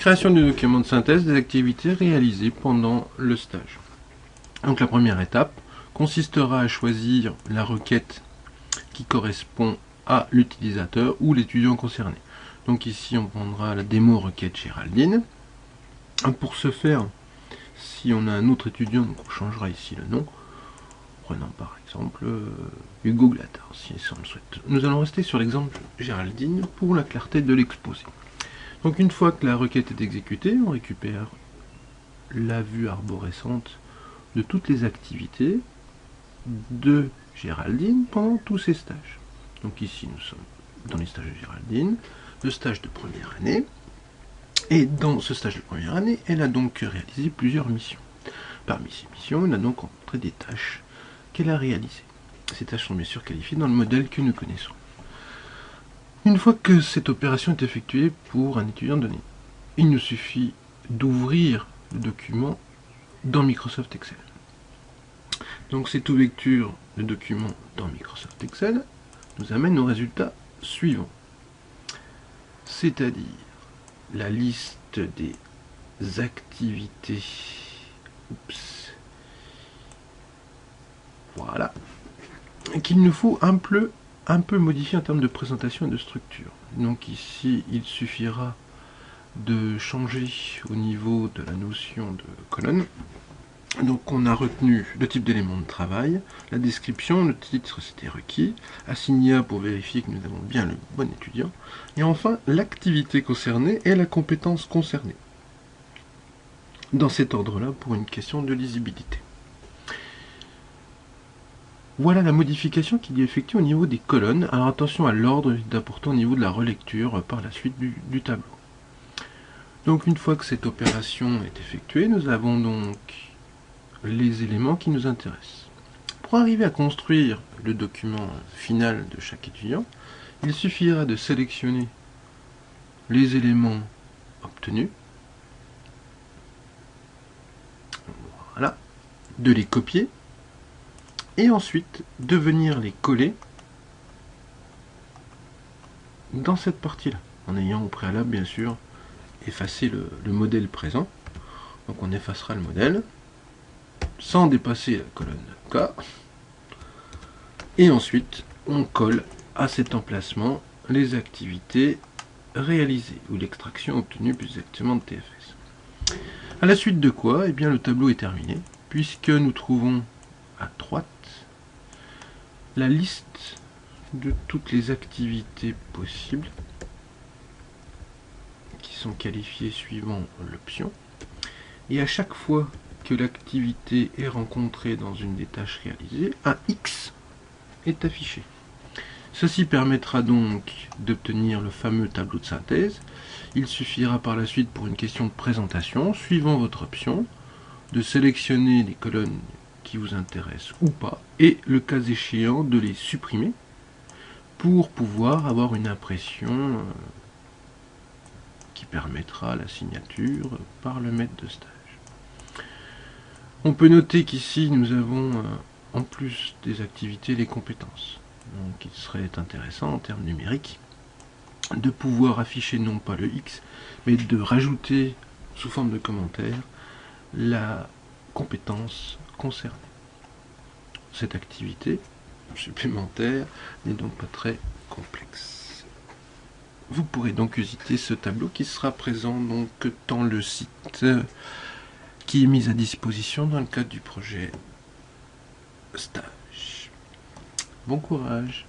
Création du document de synthèse des activités réalisées pendant le stage. Donc la première étape consistera à choisir la requête qui correspond à l'utilisateur ou l'étudiant concerné. Donc ici on prendra la démo requête Géraldine. Pour ce faire, si on a un autre étudiant, donc on changera ici le nom. Prenons par exemple Hugo Glattard, si on le souhaite. Nous allons rester sur l'exemple Géraldine pour la clarté de l'exposé. Donc une fois que la requête est exécutée, on récupère la vue arborescente de toutes les activités de Géraldine pendant tous ses stages. Donc ici nous sommes dans les stages de Géraldine, le stage de première année. Et dans ce stage de première année, elle a donc réalisé plusieurs missions. Parmi ces missions, elle a donc rencontré des tâches qu'elle a réalisées. Ces tâches sont bien sûr qualifiées dans le modèle que nous connaissons. Une fois que cette opération est effectuée pour un étudiant donné, il nous suffit d'ouvrir le document dans Microsoft Excel. Donc cette ouverture de document dans Microsoft Excel nous amène aux résultats suivants. C'est-à-dire la liste des activités. Voilà. Qu'il nous faut un peu modifier en termes de présentation et de structure. Donc ici, il suffira de changer au niveau de la notion de colonne. Donc on a retenu le type d'élément de travail, la description, le titre c'était requis, assigné pour vérifier que nous avons bien le bon étudiant, et enfin l'activité concernée et la compétence concernée. Dans cet ordre-là pour une question de lisibilité. Voilà la modification qu'il y a effectuée au niveau des colonnes. Alors attention à l'ordre d'important au niveau de la relecture par la suite du tableau. Donc une fois que cette opération est effectuée, nous avons donc les éléments qui nous intéressent. Pour arriver à construire le document final de chaque étudiant, il suffira de sélectionner les éléments obtenus, voilà, de les copier, et ensuite de venir les coller dans cette partie-là, en ayant au préalable bien sûr effacé le modèle présent. Donc on effacera le modèle, sans dépasser la colonne K, et ensuite on colle à cet emplacement les activités réalisées, ou l'extraction obtenue plus exactement de TFS. À la suite de quoi, eh bien, le tableau est terminé, puisque nous trouvons à droite la liste de toutes les activités possibles, qui sont qualifiées suivant l'option, et à chaque fois que l'activité est rencontrée dans une des tâches réalisées, un X est affiché. Ceci permettra donc d'obtenir le fameux tableau de synthèse. Il suffira par la suite pour une question de présentation, suivant votre option, de sélectionner les colonnes qui vous intéressent ou pas, et le cas échéant de les supprimer pour pouvoir avoir une impression qui permettra la signature par le maître de stage. On peut noter qu'ici nous avons en plus des activités les compétences. Donc il serait intéressant en termes numériques de pouvoir afficher non pas le X, mais de rajouter sous forme de commentaire la compétence concernée. Cette activité supplémentaire n'est donc pas très complexe. Vous pourrez donc visiter ce tableau qui sera présent donc dans le site qui est mis à disposition dans le cadre du projet stage. Bon courage!